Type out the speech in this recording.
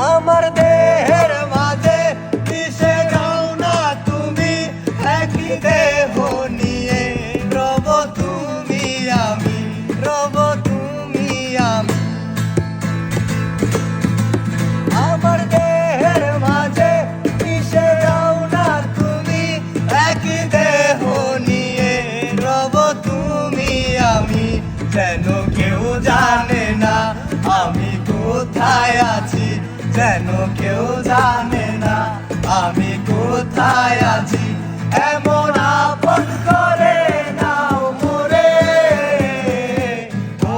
আমার দেহের মাঝে মিশে যাও না তুমি, একই দেহ নিয়ে রব তুমি আমি, রব তুমি আমি। আমার দেহের মাঝে মিশে যাও না তুমি, একই দেহ নিয়ে রব তুমি আমি। যেন কেউ জানে না আমি কোথায় আছি, যেন কেউ জানে না আমি কোথায় আছি। এমন আপন করে নাও মোরে, ও